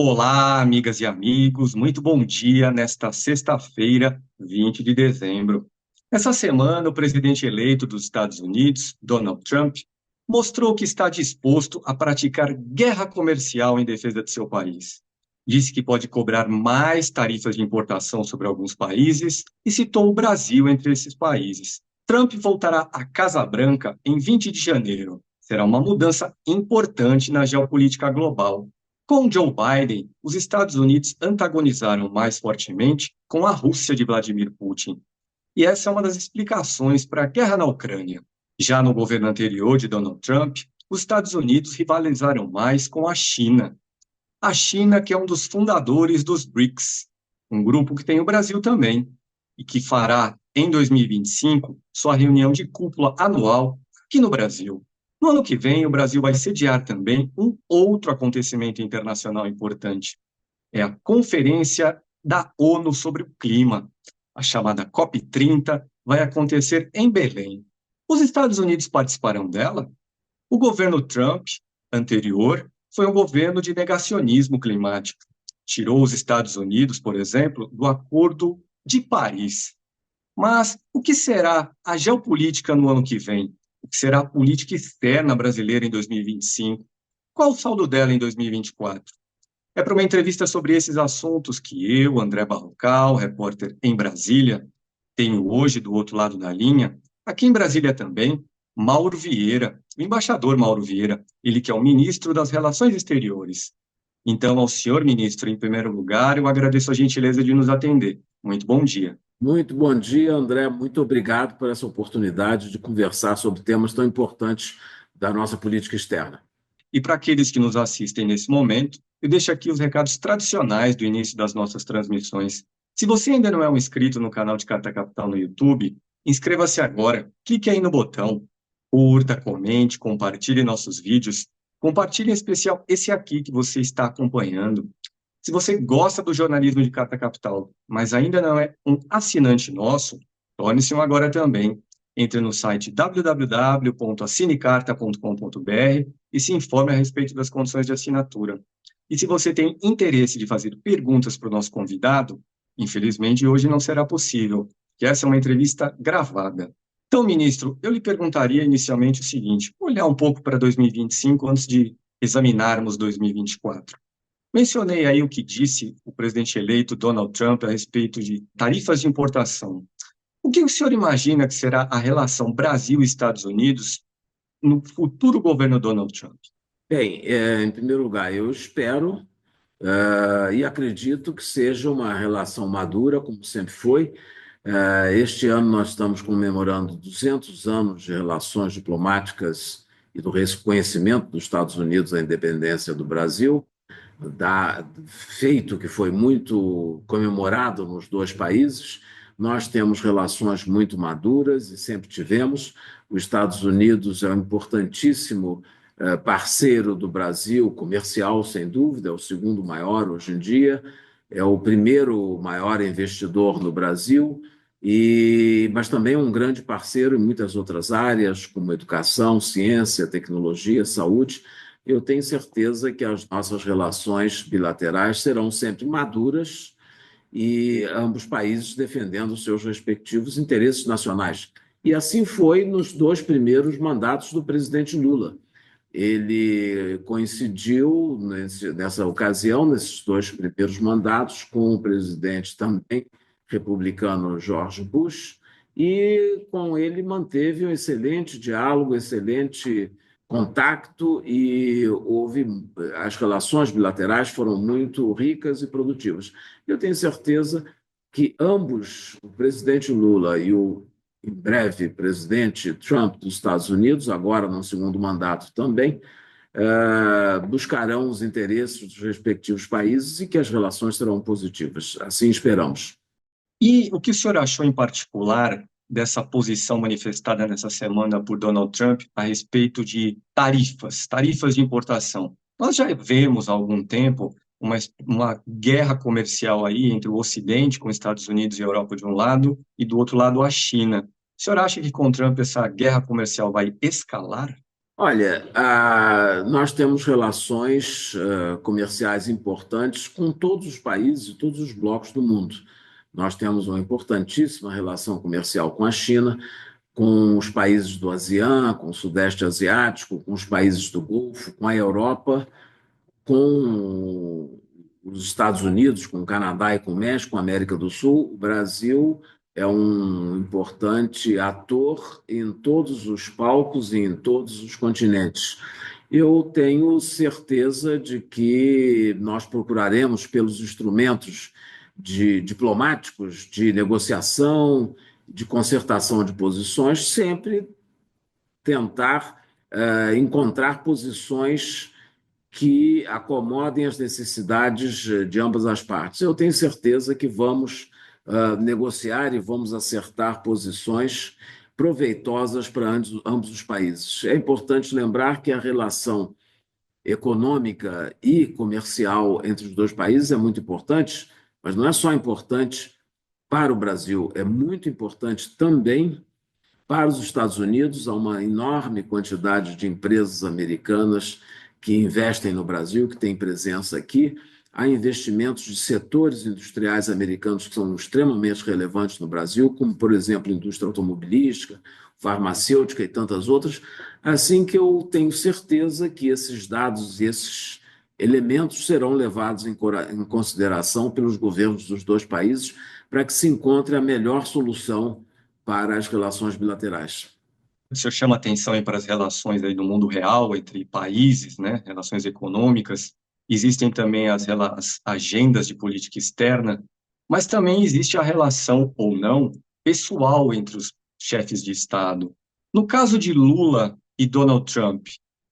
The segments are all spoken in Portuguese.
Olá, amigas e amigos, muito bom dia nesta sexta-feira, 20 de dezembro. Essa semana, o presidente eleito dos Estados Unidos, Donald Trump, mostrou que está disposto a praticar guerra comercial em defesa de seu país. Disse que pode cobrar mais tarifas de importação sobre alguns países e citou o Brasil entre esses países. Trump voltará à Casa Branca em 20 de janeiro. Será uma mudança importante na geopolítica global. Com Joe Biden, os Estados Unidos antagonizaram mais fortemente com a Rússia de Vladimir Putin. E essa é uma das explicações para a guerra na Ucrânia. Já no governo anterior de Donald Trump, os Estados Unidos rivalizaram mais com a China. A China, que é um dos fundadores dos BRICS, um grupo que tem o Brasil também, e que fará, em 2025, sua reunião de cúpula anual aqui no Brasil. No ano que vem, o Brasil vai sediar também um outro acontecimento internacional importante. É a Conferência da ONU sobre o Clima, a chamada COP30, vai acontecer em Belém. Os Estados Unidos participarão dela? O governo Trump, anterior, foi um governo de negacionismo climático. Tirou os Estados Unidos, por exemplo, do Acordo de Paris. Mas o que será a geopolítica no ano que vem? O que será a política externa brasileira em 2025? Qual o saldo dela em 2024? É para uma entrevista sobre esses assuntos que eu, André Barrocal, repórter em Brasília, tenho hoje do outro lado da linha, aqui em Brasília também, Mauro Vieira, o embaixador Mauro Vieira, ele que é o ministro das Relações Exteriores. Então, ao senhor ministro, em primeiro lugar, eu agradeço a gentileza de nos atender. Muito bom dia. Muito bom dia, André. Muito obrigado por essa oportunidade de conversar sobre temas tão importantes da nossa política externa. E para aqueles que nos assistem nesse momento, eu deixo aqui os recados tradicionais do início das nossas transmissões. Se você ainda não é um inscrito no canal de Carta Capital no YouTube, inscreva-se agora, clique aí no botão, curta, comente, compartilhe nossos vídeos, compartilhe em especial esse aqui que você está acompanhando. Se você gosta do jornalismo de Carta Capital, mas ainda não é um assinante nosso, torne-se um agora também. Entre no site www.assinecarta.com.br e se informe a respeito das condições de assinatura. E se você tem interesse de fazer perguntas para o nosso convidado, infelizmente hoje não será possível, que essa é uma entrevista gravada. Então, ministro, eu lhe perguntaria inicialmente o seguinte: olhar um pouco para 2025 antes de examinarmos 2024. Mencionei aí o que disse o presidente eleito Donald Trump a respeito de tarifas de importação. O que o senhor imagina que será a relação Brasil-Estados Unidos no futuro governo Donald Trump? Bem, em primeiro lugar, eu espero e acredito que seja uma relação madura, como sempre foi. Este ano nós estamos comemorando 200 anos de relações diplomáticas e do reconhecimento dos Estados Unidos à independência do Brasil, feito que foi muito comemorado nos dois países. Nós temos relações muito maduras e sempre tivemos. Os Estados Unidos é um importantíssimo parceiro do Brasil, comercial, sem dúvida, é o segundo maior hoje em dia, é o primeiro maior investidor no Brasil, mas também um grande parceiro em muitas outras áreas, como educação, ciência, tecnologia, saúde. Eu tenho certeza que as nossas relações bilaterais serão sempre maduras e ambos países defendendo os seus respectivos interesses nacionais. E assim foi nos dois primeiros mandatos do presidente Lula. Ele coincidiu nessa ocasião, nesses dois primeiros mandatos, com o presidente também republicano George Bush, e com ele manteve um excelente diálogo, excelente contato, e as relações bilaterais foram muito ricas e produtivas. Eu tenho certeza que ambos, o presidente Lula e o em breve presidente Trump dos Estados Unidos, agora no segundo mandato também, buscarão os interesses dos respectivos países e que as relações serão positivas. Assim esperamos. E o que o senhor achou em particular dessa posição manifestada nessa semana por Donald Trump a respeito de tarifas de importação? Nós já vemos há algum tempo uma guerra comercial aí entre o Ocidente, com os Estados Unidos e a Europa de um lado, e do outro lado a China. O senhor acha que com Trump essa guerra comercial vai escalar? Olha, nós temos relações comerciais importantes com todos os países e todos os blocos do mundo. Nós temos uma importantíssima relação comercial com a China, com os países do ASEAN, com o Sudeste Asiático, com os países do Golfo, com a Europa, com os Estados Unidos, com o Canadá e com o México, com a América do Sul. O Brasil é um importante ator em todos os palcos e em todos os continentes. Eu tenho certeza de que nós procuraremos, pelos instrumentos diplomáticos, de negociação, de concertação de posições, sempre tentar encontrar posições que acomodem as necessidades de ambas as partes. Eu tenho certeza que vamos negociar e vamos acertar posições proveitosas para ambos os países. É importante lembrar que a relação econômica e comercial entre os dois países é muito importante, mas não é só importante para o Brasil, é muito importante também para os Estados Unidos. Há uma enorme quantidade de empresas americanas que investem no Brasil, que têm presença aqui. Há investimentos de setores industriais americanos que são extremamente relevantes no Brasil, como, por exemplo, indústria automobilística, farmacêutica e tantas outras. Assim que eu tenho certeza que esses dados e esses elementos serão levados em consideração pelos governos dos dois países para que se encontre a melhor solução para as relações bilaterais. O senhor chama atenção aí para as relações aí do mundo real entre países, né? Relações econômicas. Existem também as agendas de política externa, mas também existe a relação ou não pessoal entre os chefes de Estado. No caso de Lula e Donald Trump,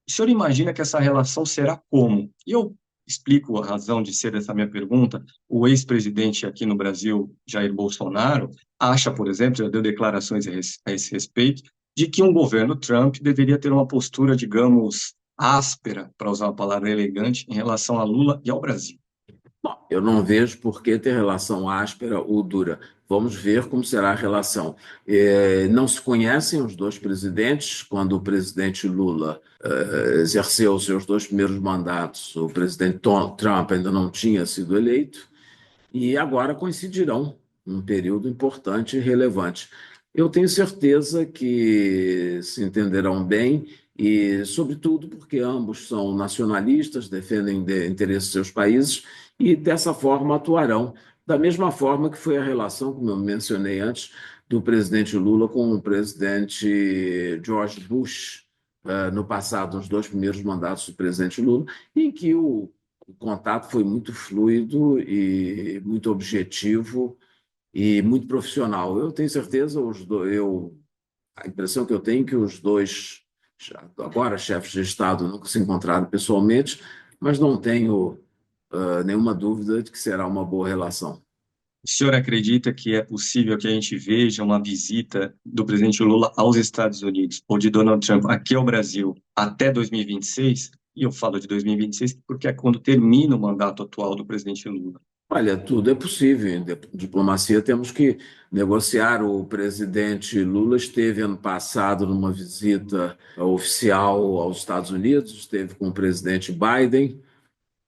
o senhor imagina que essa relação será como? E eu explico a razão de ser dessa minha pergunta. O ex-presidente aqui no Brasil, Jair Bolsonaro, acha, por exemplo, já deu declarações a esse respeito, de que um governo Trump deveria ter uma postura, digamos, áspera, para usar uma palavra elegante, em relação a Lula e ao Brasil. Bom, eu não vejo por que ter relação áspera ou dura. Vamos ver como será a relação. Não se conhecem os dois presidentes. Quando o presidente Lula exerceu os seus dois primeiros mandatos, o presidente Trump ainda não tinha sido eleito, e agora coincidirão um período importante e relevante. Eu tenho certeza que se entenderão bem e, sobretudo, porque ambos são nacionalistas, defendem interesses de seus países e, dessa forma, atuarão da mesma forma que foi a relação, como eu mencionei antes, do presidente Lula com o presidente George Bush, no passado, nos dois primeiros mandatos do presidente Lula, em que o contato foi muito fluido e muito objetivo e muito profissional. Eu tenho certeza, a impressão que eu tenho é que os dois, agora chefes de Estado, nunca se encontraram pessoalmente, mas não tenho nenhuma dúvida de que será uma boa relação. O senhor acredita que é possível que a gente veja uma visita do presidente Lula aos Estados Unidos ou de Donald Trump aqui ao Brasil até 2026? E eu falo de 2026 porque é quando termina o mandato atual do presidente Lula. Olha, tudo é possível. Em diplomacia temos que negociar. O presidente Lula esteve ano passado numa visita oficial aos Estados Unidos, esteve com o presidente Biden.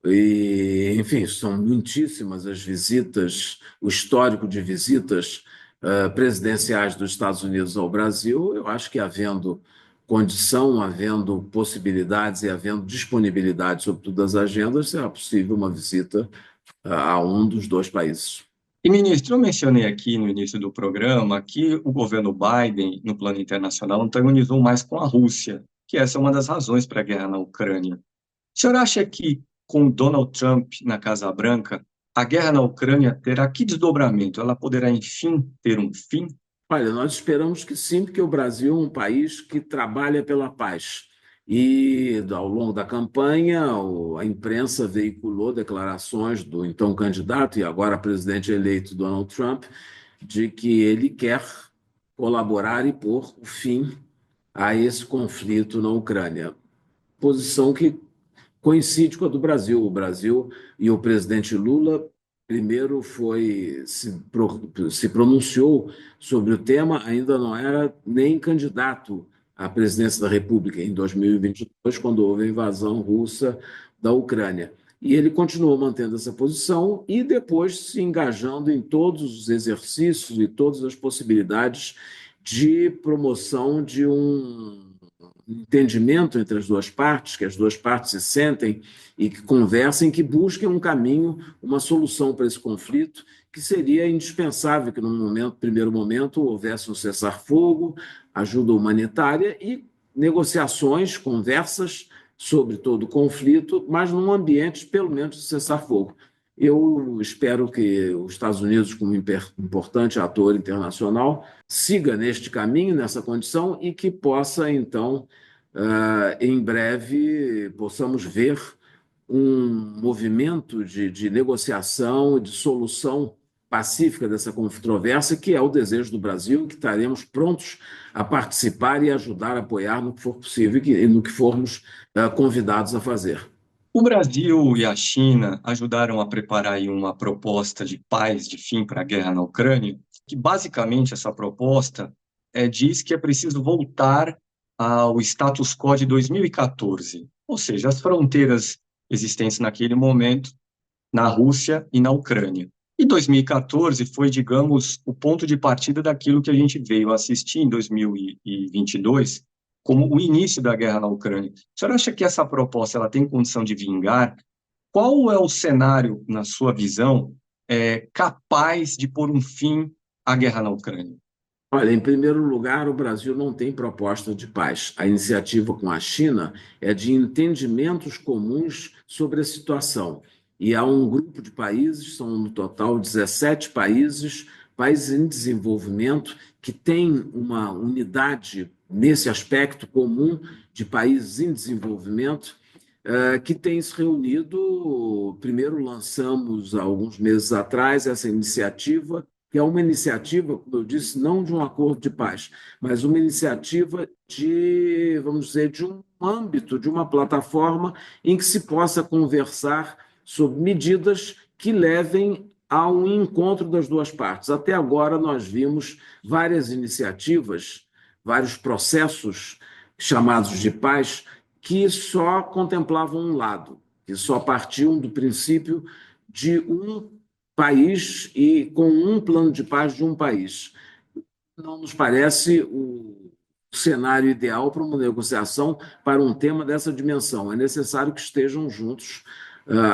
E, enfim, são muitíssimas as visitas, o histórico de visitas presidenciais dos Estados Unidos ao Brasil. Eu acho que havendo condição, havendo possibilidades e havendo disponibilidade sobre todas as agendas, será possível uma visita a um dos dois países. E, ministro, eu mencionei aqui no início do programa que o governo Biden, no plano internacional, antagonizou mais com a Rússia, que essa é uma das razões para a guerra na Ucrânia. O senhor acha que, com Donald Trump na Casa Branca, a guerra na Ucrânia terá que desdobramento? Ela poderá, enfim, ter um fim? Olha, nós esperamos que sim, porque o Brasil é um país que trabalha pela paz. E, ao longo da campanha, a imprensa veiculou declarações do então candidato e agora presidente eleito Donald Trump, de que ele quer colaborar e pôr o fim a esse conflito na Ucrânia. Posição que coincide com a do Brasil. O Brasil e o presidente Lula primeiro se pronunciou sobre o tema, ainda não era nem candidato à presidência da República em 2022, quando houve a invasão russa da Ucrânia. E ele continuou mantendo essa posição e depois se engajando em todos os exercícios e todas as possibilidades de promoção de um entendimento entre as duas partes, que as duas partes se sentem e que conversem, que busquem um caminho, uma solução para esse conflito, que seria indispensável que, no primeiro momento, houvesse um cessar-fogo, ajuda humanitária e negociações, conversas sobre todo o conflito, mas num ambiente, pelo menos, de cessar-fogo. Eu espero que os Estados Unidos, como importante ator internacional, siga neste caminho, nessa condição, e que possa, então, em breve, possamos ver um movimento de negociação, de solução pacífica dessa controvérsia, que é o desejo do Brasil, que estaremos prontos a participar e ajudar a apoiar no que for possível e no que formos convidados a fazer. O Brasil e a China ajudaram a preparar aí uma proposta de paz, de fim para a guerra na Ucrânia, que basicamente essa proposta diz que é preciso voltar ao status quo de 2014, ou seja, as fronteiras existentes naquele momento na Rússia e na Ucrânia. E 2014 foi, digamos, o ponto de partida daquilo que a gente veio assistir em 2022 como o início da guerra na Ucrânia. O senhor acha que essa proposta ela tem condição de vingar? Qual é o cenário, na sua visão, capaz de pôr um fim à guerra na Ucrânia? Olha, em primeiro lugar, o Brasil não tem proposta de paz. A iniciativa com a China é de entendimentos comuns sobre a situação. E há um grupo de países, são no total 17 países, países em desenvolvimento, que têm uma unidade nesse aspecto comum de países em desenvolvimento, que têm se reunido. Primeiro lançamos, há alguns meses atrás, essa iniciativa, que é uma iniciativa, como eu disse, não de um acordo de paz, mas uma iniciativa de, vamos dizer, de um âmbito, de uma plataforma em que se possa conversar sobre medidas que levem a um encontro das duas partes. Até agora, nós vimos várias iniciativas, vários processos chamados de paz, que só contemplavam um lado, que só partiam do princípio de um país e com um plano de paz de um país. Não nos parece o cenário ideal para uma negociação para um tema dessa dimensão. É necessário que estejam juntos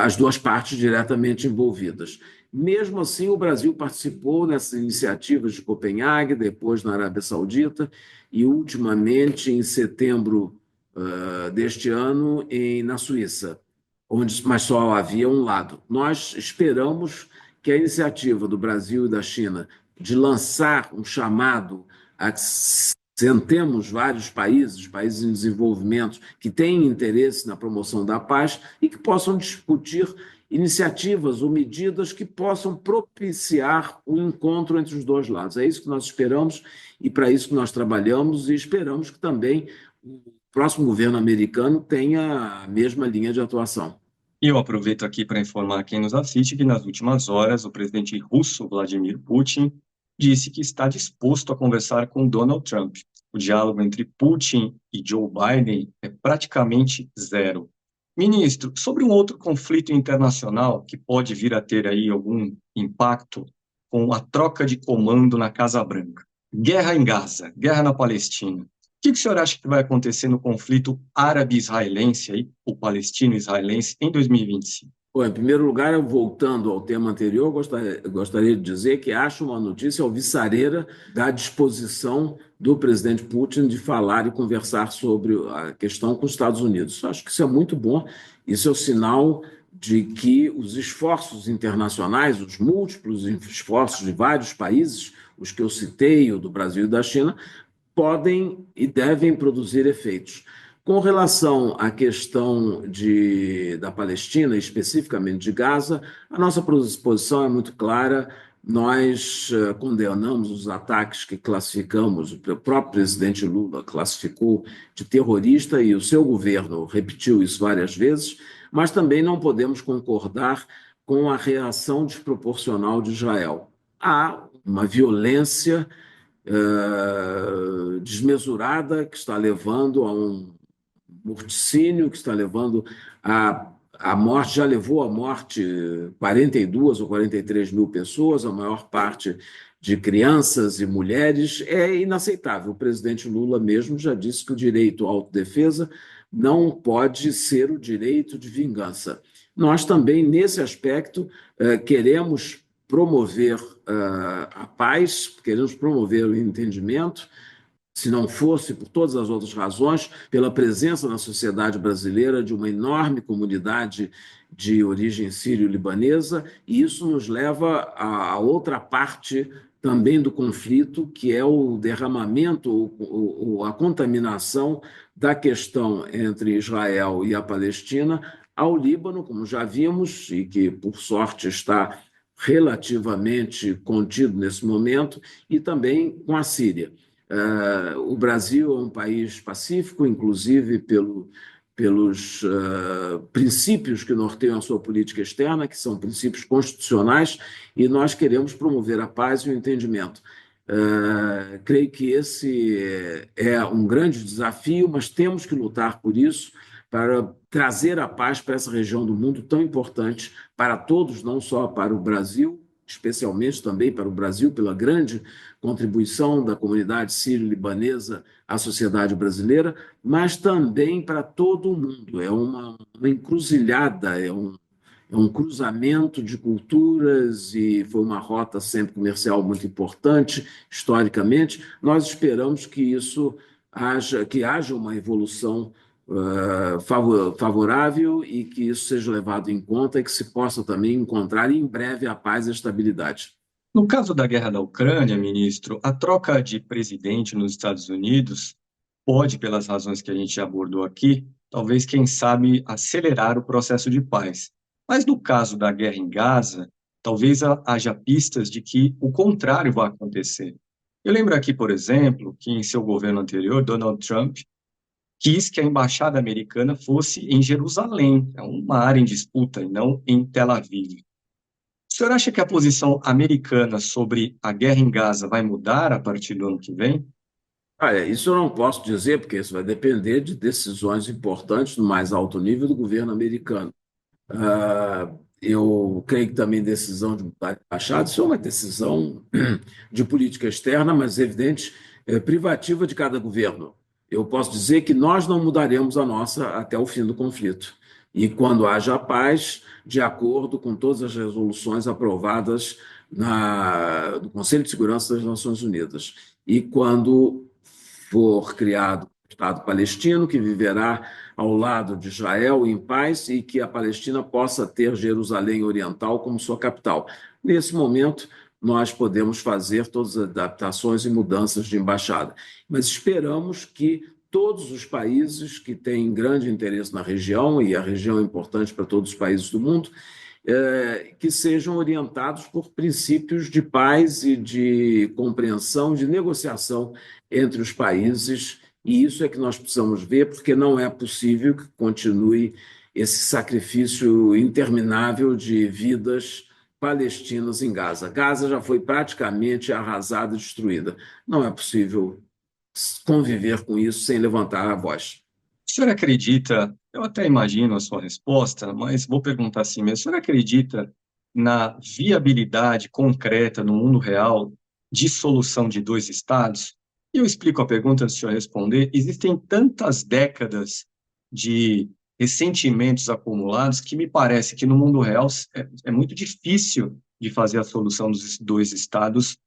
as duas partes diretamente envolvidas. Mesmo assim, o Brasil participou nessas iniciativas de Copenhague, depois na Arábia Saudita e, ultimamente, em setembro deste ano, na Suíça, mas só havia um lado. Nós esperamos que a iniciativa do Brasil e da China de lançar um chamado a que sentemos vários países, países em desenvolvimento, que têm interesse na promoção da paz e que possam discutir iniciativas ou medidas que possam propiciar o encontro entre os dois lados. É isso que nós esperamos e para isso que nós trabalhamos, e esperamos que também o próximo governo americano tenha a mesma linha de atuação. E eu aproveito aqui para informar quem nos assiste que nas últimas horas o presidente russo Vladimir Putin disse que está disposto a conversar com Donald Trump. O diálogo entre Putin e Joe Biden é praticamente zero. Ministro, sobre um outro conflito internacional que pode vir a ter aí algum impacto com a troca de comando na Casa Branca. Guerra em Gaza, guerra na Palestina. O que o senhor acha que vai acontecer no conflito árabe-israelense, aí, o palestino-israelense, em 2025? Bom, em primeiro lugar, voltando ao tema anterior, gostaria de dizer que acho uma notícia alvissareira da disposição do presidente Putin de falar e conversar sobre a questão com os Estados Unidos. Acho que isso é muito bom, isso é o sinal de que os esforços internacionais, os múltiplos esforços de vários países, os que eu citei, o do Brasil e da China, podem e devem produzir efeitos. Com relação à questão da Palestina, especificamente de Gaza, a nossa posição é muito clara. Nós condenamos os ataques que classificamos, o próprio presidente Lula classificou de terrorista e o seu governo repetiu isso várias vezes, mas também não podemos concordar com a reação desproporcional de Israel. Há uma violência desmesurada que está levando a um morticínio, que está levando a morte, já levou à morte 42 ou 43 mil pessoas, a maior parte de crianças e mulheres. É inaceitável. O presidente Lula mesmo já disse que o direito à autodefesa não pode ser o direito de vingança. Nós também, nesse aspecto, queremos promover a paz, queremos promover o entendimento, se não fosse por todas as outras razões, pela presença na sociedade brasileira de uma enorme comunidade de origem sírio-libanesa, e isso nos leva a outra parte também do conflito, que é o derramamento, a contaminação da questão entre Israel e a Palestina ao Líbano, como já vimos, e que, por sorte, está relativamente contido nesse momento, e também com a Síria. O Brasil é um país pacífico, inclusive pelos princípios que norteiam a sua política externa, que são princípios constitucionais, e nós queremos promover a paz e o entendimento. Creio que esse é um grande desafio, mas temos que lutar por isso para trazer a paz para essa região do mundo tão importante para todos, não só para o Brasil, especialmente também para o Brasil, pela grande contribuição da comunidade sírio-libanesa à sociedade brasileira, mas também para todo o mundo. É uma encruzilhada, é um cruzamento de culturas e foi uma rota sempre comercial muito importante, historicamente. Nós esperamos que haja uma evolução favorável e que isso seja levado em conta e que se possa também encontrar em breve a paz e a estabilidade. No caso da guerra da Ucrânia, ministro, a troca de presidente nos Estados Unidos pode, pelas razões que a gente já abordou aqui, talvez, quem sabe, acelerar o processo de paz. Mas no caso da guerra em Gaza, talvez haja pistas de que o contrário vai acontecer. Eu lembro aqui, por exemplo, que em seu governo anterior, Donald Trump quis que a embaixada americana fosse em Jerusalém, é uma área em disputa, e não em Tel Aviv. O senhor acha que a posição americana sobre a guerra em Gaza vai mudar a partir do ano que vem? Olha, isso eu não posso dizer, porque isso vai depender de decisões importantes no mais alto nível do governo americano. Eu creio que também decisão de mudar de embaixada, isso é uma decisão de política externa, mas evidente, privativa de cada governo. Eu posso dizer que nós não mudaremos a nossa até o fim do conflito. E quando haja paz, de acordo com todas as resoluções aprovadas no Conselho de Segurança das Nações Unidas. E quando for criado o Estado palestino, que viverá ao lado de Israel em paz e que a Palestina possa ter Jerusalém Oriental como sua capital. Nesse momento, nós podemos fazer todas as adaptações e mudanças de embaixada, mas esperamos que todos os países que têm grande interesse na região, e a região é importante para todos os países do mundo, que sejam orientados por princípios de paz e de compreensão, de negociação entre os países, e isso é que nós precisamos ver, porque não é possível que continue esse sacrifício interminável de vidas palestinas em Gaza. Gaza já foi praticamente arrasada e destruída. Não é possível conviver com isso sem levantar a voz. O senhor acredita, eu até imagino a sua resposta, mas vou perguntar assim mesmo, o senhor acredita na viabilidade concreta no mundo real de solução de dois estados? E eu explico a pergunta antes do senhor responder. Existem tantas décadas de ressentimentos acumulados que me parece que no mundo real é muito difícil de fazer a solução dos dois estados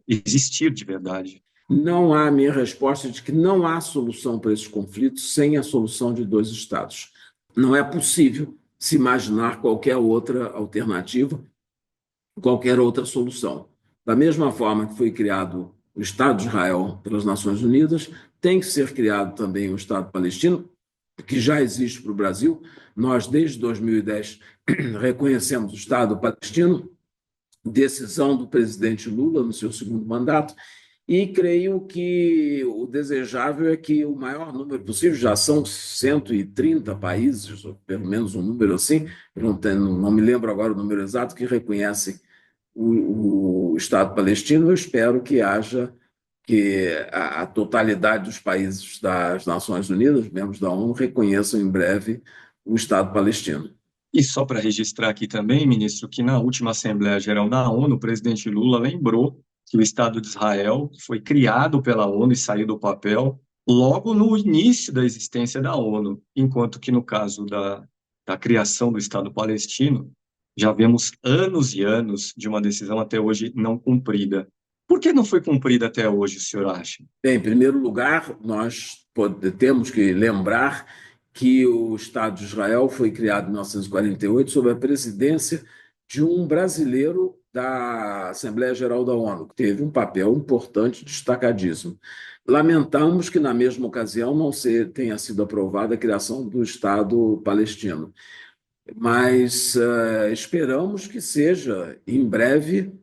existir de verdade. Não há a minha resposta de que não há solução para esses conflitos sem a solução de dois estados. Não é possível se imaginar qualquer outra alternativa, qualquer outra solução. Da mesma forma que foi criado o Estado de Israel pelas Nações Unidas, tem que ser criado também o Estado palestino, que já existe para o Brasil. Nós, desde 2010, reconhecemos o Estado palestino, decisão do presidente Lula no seu segundo mandato, e creio que o desejável é que o maior número possível, já são 130 países, ou pelo menos um número assim, não me lembro agora o número exato, que reconhecem o Estado palestino. Eu espero que haja que a totalidade dos países das Nações Unidas, membros da ONU, reconheçam em breve o Estado palestino. E só para registrar aqui também, ministro, que na última Assembleia Geral da ONU, o presidente Lula lembrou que o Estado de Israel foi criado pela ONU e saiu do papel logo no início da existência da ONU, enquanto que no caso da criação do Estado palestino, já vemos anos e anos de uma decisão até hoje não cumprida. Por que não foi cumprida até hoje, o senhor acha? Bem, em primeiro lugar, nós temos que lembrar que o Estado de Israel foi criado em 1948 sob a presidência de um brasileiro da Assembleia Geral da ONU, que teve um papel importante, destacadíssimo. Lamentamos que, na mesma ocasião, não tenha sido aprovada a criação do Estado palestino, mas esperamos que seja em breve.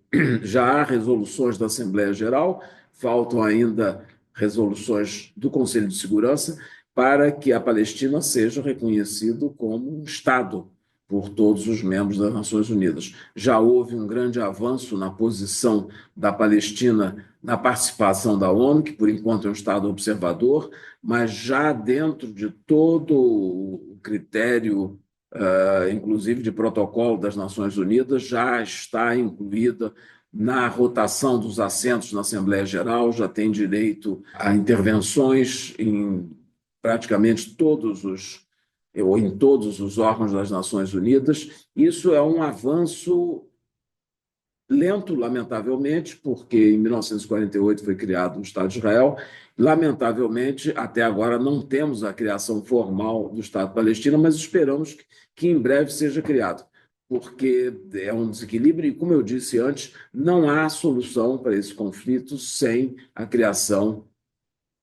Já há resoluções da Assembleia Geral, faltam ainda resoluções do Conselho de Segurança para que a Palestina seja reconhecido como um Estado por todos os membros das Nações Unidas. Já houve um grande avanço na posição da Palestina na participação da ONU, que por enquanto é um Estado observador, mas já dentro de todo o critério inclusive de protocolo das Nações Unidas, já está incluída na rotação dos assentos na Assembleia Geral, já tem direito a intervenções em praticamente ou em todos os órgãos das Nações Unidas. Isso é um avanço lento, lamentavelmente, porque em 1948 foi criado o Estado de Israel. Lamentavelmente, até agora não temos a criação formal do Estado palestino, mas esperamos que em breve seja criado, porque é um desequilíbrio e, como eu disse antes, não há solução para esse conflito sem a criação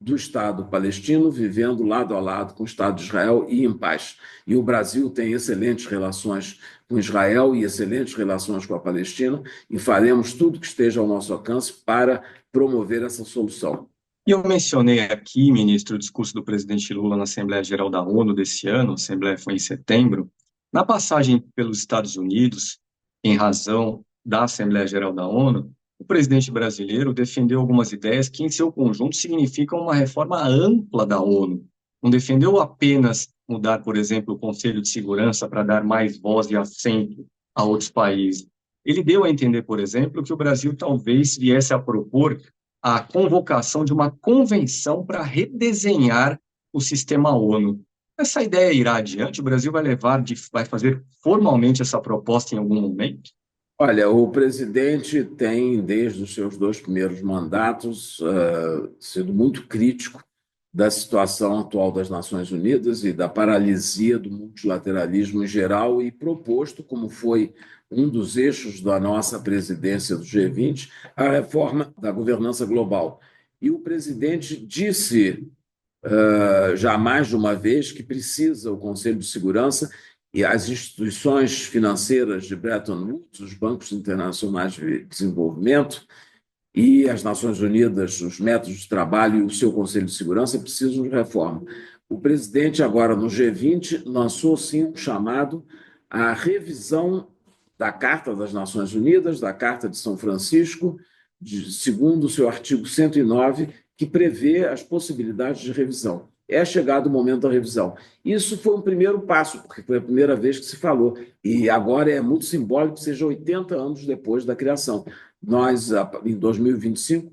do Estado palestino, vivendo lado a lado com o Estado de Israel e em paz. E o Brasil tem excelentes relações com Israel e excelentes relações com a Palestina, e faremos tudo que esteja ao nosso alcance para promover essa solução. E eu mencionei aqui, ministro, o discurso do presidente Lula na Assembleia Geral da ONU desse ano, a Assembleia foi em setembro. Na passagem pelos Estados Unidos, em razão da Assembleia Geral da ONU, o presidente brasileiro defendeu algumas ideias que, em seu conjunto, significam uma reforma ampla da ONU. Não defendeu apenas mudar, por exemplo, o Conselho de Segurança para dar mais voz e assento a outros países. Ele deu a entender, por exemplo, que o Brasil talvez viesse a propor a convocação de uma convenção para redesenhar o sistema ONU. Essa ideia irá adiante? O Brasil vai fazer formalmente essa proposta em algum momento? Olha, o presidente tem, desde os seus dois primeiros mandatos, sido muito crítico da situação atual das Nações Unidas e da paralisia do multilateralismo em geral e proposto, como foi um dos eixos da nossa presidência do G20, a reforma da governança global. E o presidente disse já mais de uma vez que precisa o Conselho de Segurança e as instituições financeiras de Bretton Woods, os bancos internacionais de desenvolvimento e as Nações Unidas, os métodos de trabalho e o seu Conselho de Segurança precisam de reforma. O presidente, agora no G20, lançou sim um chamado à revisão da Carta das Nações Unidas, da Carta de São Francisco, segundo o seu artigo 109, que prevê as possibilidades de revisão. É chegado o momento da revisão. Isso foi um primeiro passo, porque foi a primeira vez que se falou, e agora é muito simbólico que seja 80 anos depois da criação. Nós, em 2025,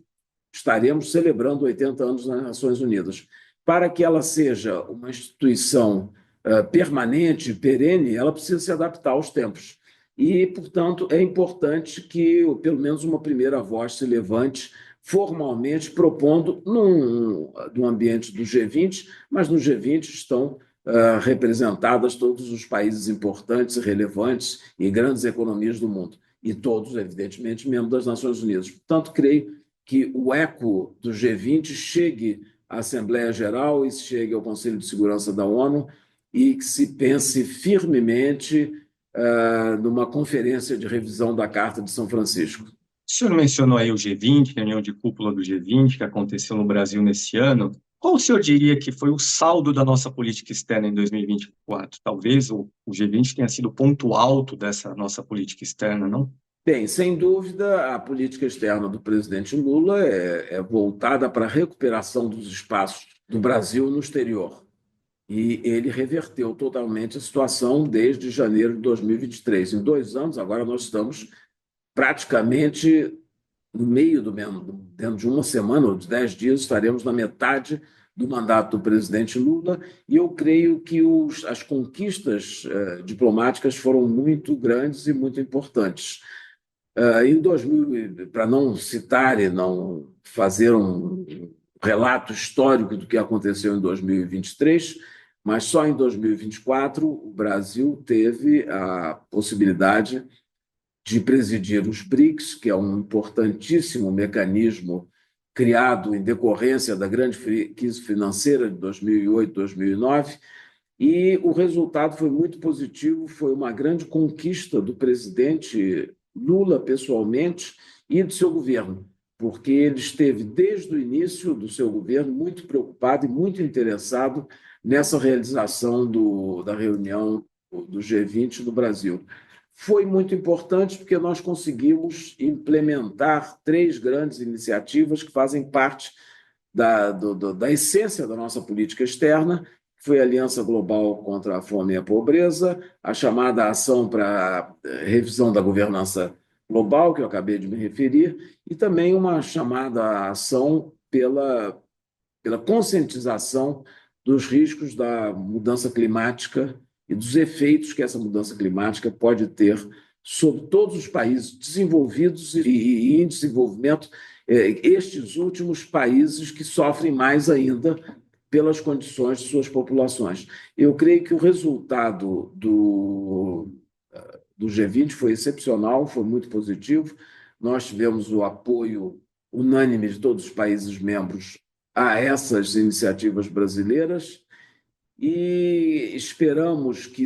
estaremos celebrando 80 anos das Nações Unidas. Para que ela seja uma instituição permanente, perene, ela precisa se adaptar aos tempos. E, portanto, é importante que, pelo menos, uma primeira voz se levante formalmente propondo no ambiente do G20, mas no G20 estão representadas todos os países importantes e relevantes e grandes economias do mundo, e todos, evidentemente, membros das Nações Unidas. Portanto, creio que o eco do G20 chegue à Assembleia Geral e chegue ao Conselho de Segurança da ONU e que se pense firmemente numa conferência de revisão da Carta de São Francisco. O senhor mencionou aí o G20, reunião de cúpula do G20, que aconteceu no Brasil nesse ano. Qual o senhor diria que foi o saldo da nossa política externa em 2024? Talvez o G20 tenha sido o ponto alto dessa nossa política externa, não? Bem, sem dúvida, a política externa do presidente Lula é voltada para a recuperação dos espaços do Brasil no exterior. E ele reverteu totalmente a situação desde janeiro de 2023. Em 2 anos, agora nós estamos praticamente no meio do mesmo, dentro de uma semana ou de 10 dias, estaremos na metade do mandato do presidente Lula, e eu creio que as conquistas diplomáticas foram muito grandes e muito importantes. Em 2000, para não citar e não fazer um relato histórico do que aconteceu em 2023, mas só em 2024 o Brasil teve a possibilidade de presidir os BRICS, que é um importantíssimo mecanismo criado em decorrência da grande crise financeira de 2008, 2009, e o resultado foi muito positivo, foi uma grande conquista do presidente Lula pessoalmente e do seu governo, porque ele esteve desde o início do seu governo muito preocupado e muito interessado nessa realização da reunião do G20 no Brasil. Foi muito importante porque nós conseguimos implementar 3 grandes iniciativas que fazem parte da essência da nossa política externa. Foi a Aliança Global contra a Fome e a Pobreza, a chamada Ação para a Revisão da Governança Global, que eu acabei de me referir, e também uma chamada ação pela conscientização dos riscos da mudança climática e dos efeitos que essa mudança climática pode ter sobre todos os países desenvolvidos e em desenvolvimento, estes últimos países que sofrem mais ainda pelas condições de suas populações. Eu creio que o resultado do G20 foi excepcional, foi muito positivo. Nós tivemos o apoio unânime de todos os países membros a essas iniciativas brasileiras e esperamos que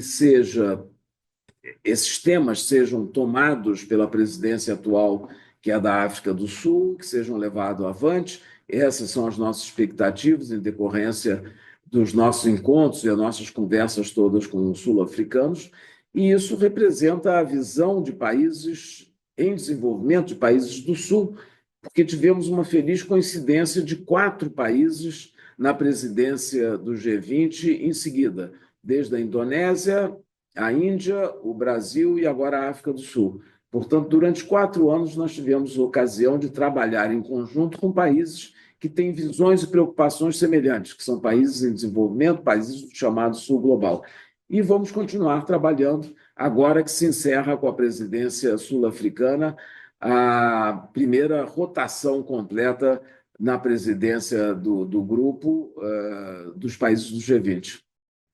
esses temas sejam tomados pela presidência atual, que é da África do Sul, que sejam levados avante. Essas são as nossas expectativas em decorrência dos nossos encontros e as nossas conversas todas com os sul-africanos, e isso representa a visão de países em desenvolvimento, de países do Sul, porque tivemos uma feliz coincidência de 4 países na presidência do G20 em seguida, desde a Indonésia, a Índia, o Brasil e agora a África do Sul. Portanto, durante 4 anos, nós tivemos a ocasião de trabalhar em conjunto com países que têm visões e preocupações semelhantes, que são países em desenvolvimento, países do chamado Sul Global. E vamos continuar trabalhando agora que se encerra com a presidência sul-africana a primeira rotação completa na presidência do grupo dos países do G20.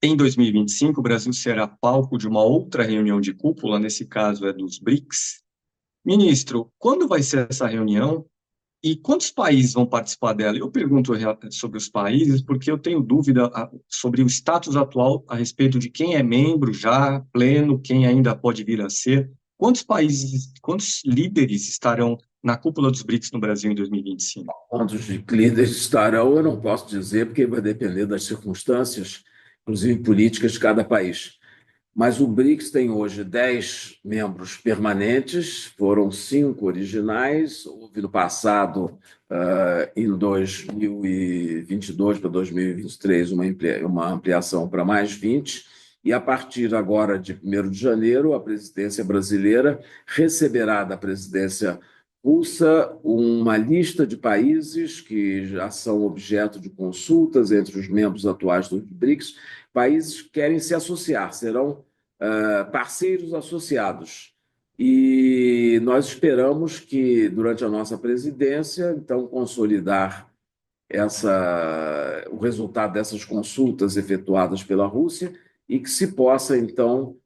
Em 2025, o Brasil será palco de uma outra reunião de cúpula, nesse caso é dos BRICS. Ministro, quando vai ser essa reunião e quantos países vão participar dela? Eu pergunto sobre os países porque eu tenho dúvida sobre o status atual a respeito de quem é membro já pleno, quem ainda pode vir a ser. Quantos países, quantos líderes estarão na cúpula dos BRICS no Brasil em 2025? Quantos líderes estarão, eu não posso dizer, porque vai depender das circunstâncias, inclusive políticas de cada país. Mas o BRICS tem hoje 10 membros permanentes, foram 5 originais, houve no passado, em 2022 para 2023, uma ampliação para mais 20, e a partir agora de 1º de janeiro, a presidência brasileira receberá da presidência russa uma lista de países que já são objeto de consultas entre os membros atuais do BRICS, países que querem se associar, serão parceiros associados. E nós esperamos que, durante a nossa presidência, então, consolidar o resultado dessas consultas efetuadas pela Rússia e que se possa, então,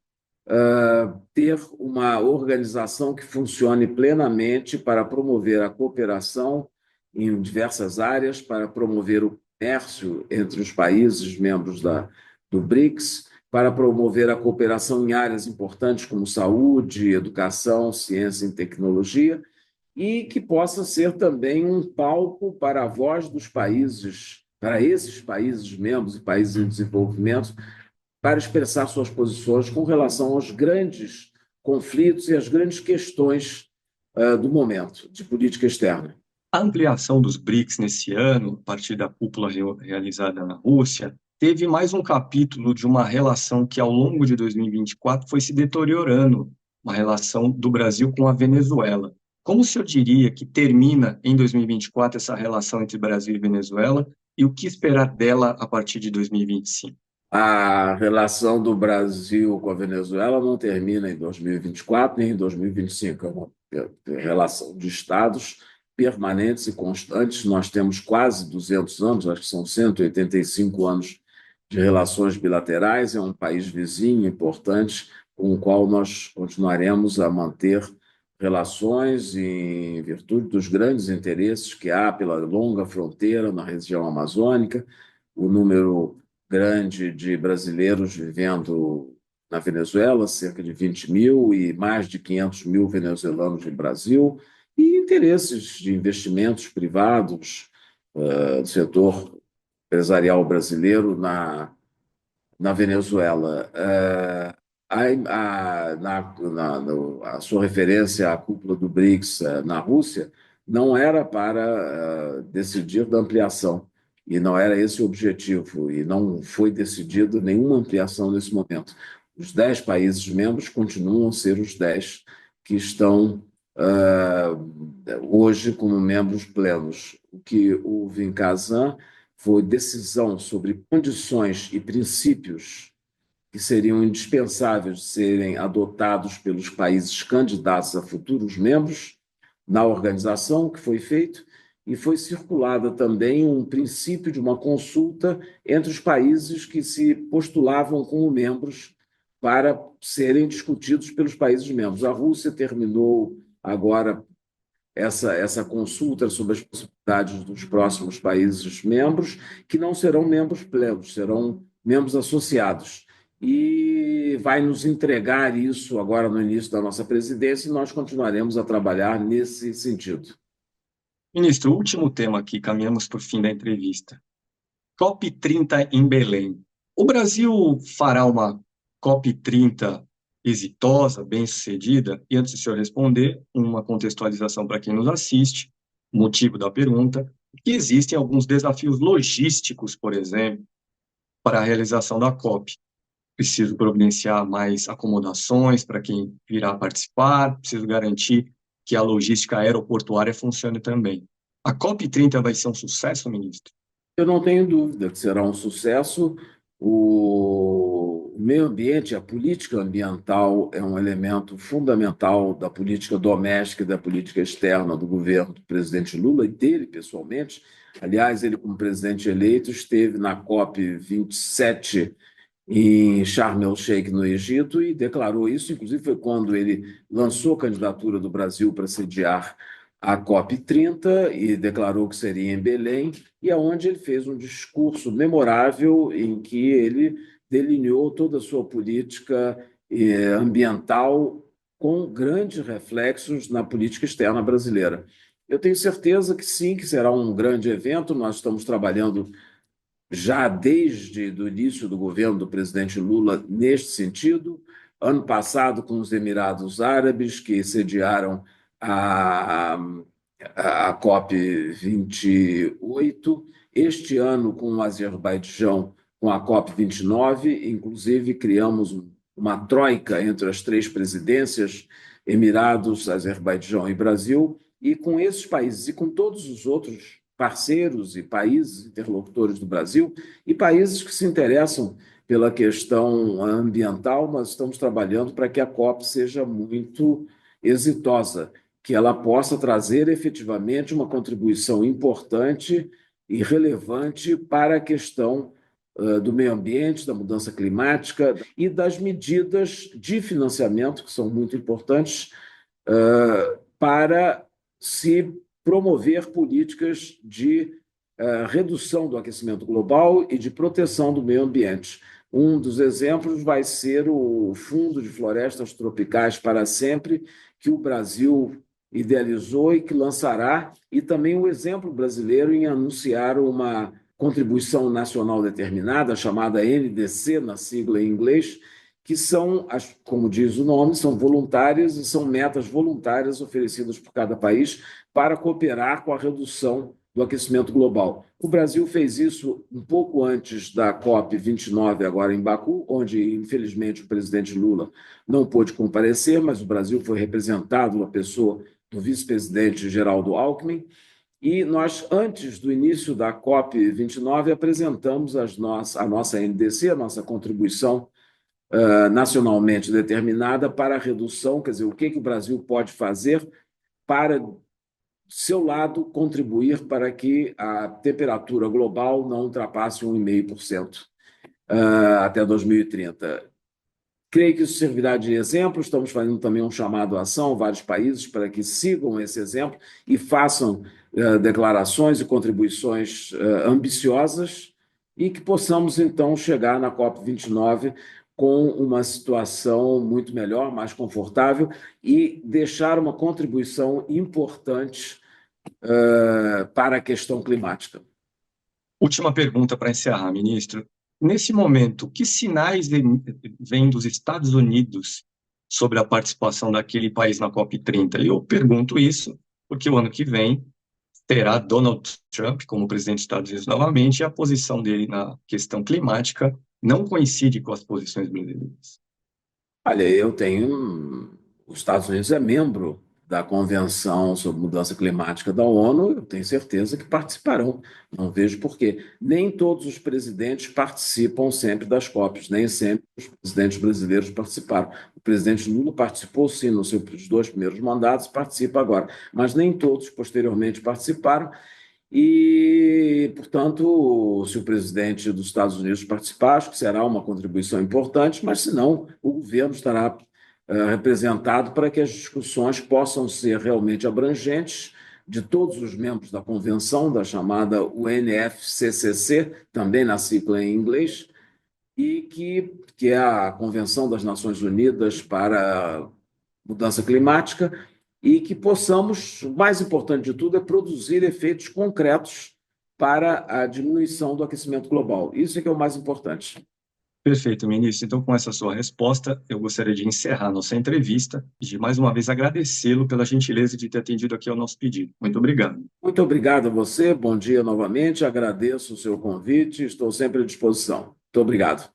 ter uma organização que funcione plenamente para promover a cooperação em diversas áreas, para promover o comércio entre os países membros do BRICS, para promover a cooperação em áreas importantes como saúde, educação, ciência e tecnologia, e que possa ser também um palco para a voz dos países, para esses países membros e países em desenvolvimento, para expressar suas posições com relação aos grandes conflitos e as grandes questões do momento de política externa. A ampliação dos BRICS nesse ano, a partir da cúpula realizada na Rússia, teve mais um capítulo de uma relação que, ao longo de 2024, foi se deteriorando, uma relação do Brasil com a Venezuela. Como o senhor diria que termina em 2024 essa relação entre Brasil e Venezuela e o que esperar dela a partir de 2025? A relação do Brasil com a Venezuela não termina em 2024 nem em 2025. É uma relação de estados permanentes e constantes. Nós temos quase 200 anos, acho que são 185 anos de relações bilaterais. É um país vizinho importante com o qual nós continuaremos a manter relações em virtude dos grandes interesses que há pela longa fronteira na região amazônica, o número grande de brasileiros vivendo na Venezuela, cerca de 20 mil, e mais de 500 mil venezuelanos no Brasil, e interesses de investimentos privados do setor empresarial brasileiro na Venezuela. A sua referência à cúpula do BRICS na Rússia não era para decidir da ampliação, e não era esse o objetivo, e não foi decidido nenhuma ampliação nesse momento. Os 10 países membros continuam a ser os 10 que estão hoje como membros plenos. O que houve em Kazan foi decisão sobre condições e princípios que seriam indispensáveis de serem adotados pelos países candidatos a futuros membros na organização, que foi feito, e foi circulada também um princípio de uma consulta entre os países que se postulavam como membros para serem discutidos pelos países membros. A Rússia terminou agora essa consulta sobre as possibilidades dos próximos países membros, que não serão membros plenos, serão membros associados. E vai nos entregar isso agora no início da nossa presidência, e nós continuaremos a trabalhar nesse sentido. Ministro, último tema aqui, caminhamos para o fim da entrevista. COP30 em Belém. O Brasil fará uma COP30 exitosa, bem-sucedida? E antes do senhor responder, uma contextualização para quem nos assiste, motivo da pergunta, que existem alguns desafios logísticos, por exemplo, para a realização da COP. Preciso providenciar mais acomodações para quem virá participar, preciso garantir que a logística aeroportuária funcione também. A COP30 vai ser um sucesso, ministro? Eu não tenho dúvida que será um sucesso. O meio ambiente, a política ambiental é um elemento fundamental da política doméstica e da política externa do governo do presidente Lula e dele pessoalmente. Aliás, ele, como presidente eleito, esteve na COP27 em Sharm el-Sheikh, no Egito, e declarou isso. Inclusive, foi quando ele lançou a candidatura do Brasil para sediar a COP30 e declarou que seria em Belém, e aonde ele fez um discurso memorável em que ele delineou toda a sua política ambiental com grandes reflexos na política externa brasileira. Eu tenho certeza que sim, que será um grande evento. Nós estamos trabalhando já desde o início do governo do presidente Lula neste sentido. Ano passado, com os Emirados Árabes, que sediaram a COP28, este ano com o Azerbaijão, com a COP29, inclusive criamos uma troika entre as 3 presidências, Emirados, Azerbaijão e Brasil, e com esses países e com todos os outros parceiros e países interlocutores do Brasil e países que se interessam pela questão ambiental, nós estamos trabalhando para que a COP seja muito exitosa, que ela possa trazer efetivamente uma contribuição importante e relevante para a questão do meio ambiente, da mudança climática e das medidas de financiamento, que são muito importantes para se promover políticas de redução do aquecimento global e de proteção do meio ambiente. Um dos exemplos vai ser o Fundo de Florestas Tropicais para Sempre, que o Brasil idealizou e que lançará, e também o exemplo brasileiro em anunciar uma contribuição nacional determinada, chamada NDC, na sigla em inglês, que são, como diz o nome, são voluntárias e são metas voluntárias oferecidas por cada país para cooperar com a redução do aquecimento global. O Brasil fez isso um pouco antes da COP29, agora em Baku, onde, infelizmente, o presidente Lula não pôde comparecer, mas o Brasil foi representado na pessoa do vice-presidente Geraldo Alckmin. E nós, antes do início da COP29, apresentamos a nossa NDC, a nossa contribuição nacionalmente determinada para a redução, quer dizer, o que o Brasil pode fazer para, do seu lado, contribuir para que a temperatura global não ultrapasse 1,5% até 2030. Creio que isso servirá de exemplo. Estamos fazendo também um chamado à ação a vários países para que sigam esse exemplo e façam declarações e contribuições ambiciosas e que possamos, então, chegar na COP29 com uma situação muito melhor, mais confortável e deixar uma contribuição importante para a questão climática. Última pergunta para encerrar, ministro. Nesse momento, que sinais vêm dos Estados Unidos sobre a participação daquele país na COP30? E eu pergunto isso porque o ano que vem terá Donald Trump como presidente dos Estados Unidos novamente e a posição dele na questão climática não coincide com as posições brasileiras. Olha, os Estados Unidos é membro da Convenção sobre Mudança Climática da ONU, eu tenho certeza que participarão. Não vejo por quê. Nem todos os presidentes participam sempre das COPs, nem sempre os presidentes brasileiros participaram. O presidente Lula participou, sim, nos seus 2 primeiros mandatos, participa agora, mas nem todos posteriormente participaram. E, portanto, se o presidente dos Estados Unidos participar, acho que será uma contribuição importante, mas, se não, o governo estará representado para que as discussões possam ser realmente abrangentes de todos os membros da convenção, da chamada UNFCCC, também na sigla em inglês, e que é a Convenção das Nações Unidas para a Mudança Climática, e que possamos, o mais importante de tudo, é produzir efeitos concretos para a diminuição do aquecimento global. Isso é que é o mais importante. Perfeito, ministro. Então, com essa sua resposta, eu gostaria de encerrar nossa entrevista e de mais uma vez agradecê-lo pela gentileza de ter atendido aqui ao nosso pedido. Muito obrigado. Muito obrigado a você, bom dia novamente, agradeço o seu convite, estou sempre à disposição. Muito obrigado.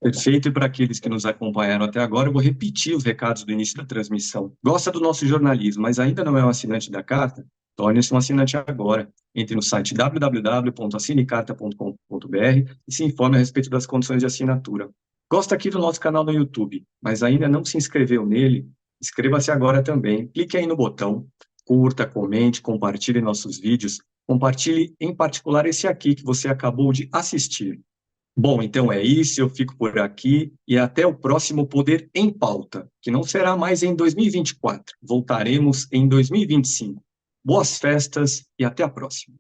Perfeito, e para aqueles que nos acompanharam até agora, eu vou repetir os recados do início da transmissão. Gosta do nosso jornalismo, mas ainda não é um assinante da Carta? Torne-se um assinante agora. Entre no site www.assinecarta.com.br e se informe a respeito das condições de assinatura. Gosta aqui do nosso canal no YouTube, mas ainda não se inscreveu nele? Inscreva-se agora também. Clique aí no botão, curta, comente, compartilhe nossos vídeos. Compartilhe em particular esse aqui que você acabou de assistir. Bom, então é isso, eu fico por aqui e até o próximo Poder em Pauta, que não será mais em 2024, voltaremos em 2025. Boas festas e até a próxima.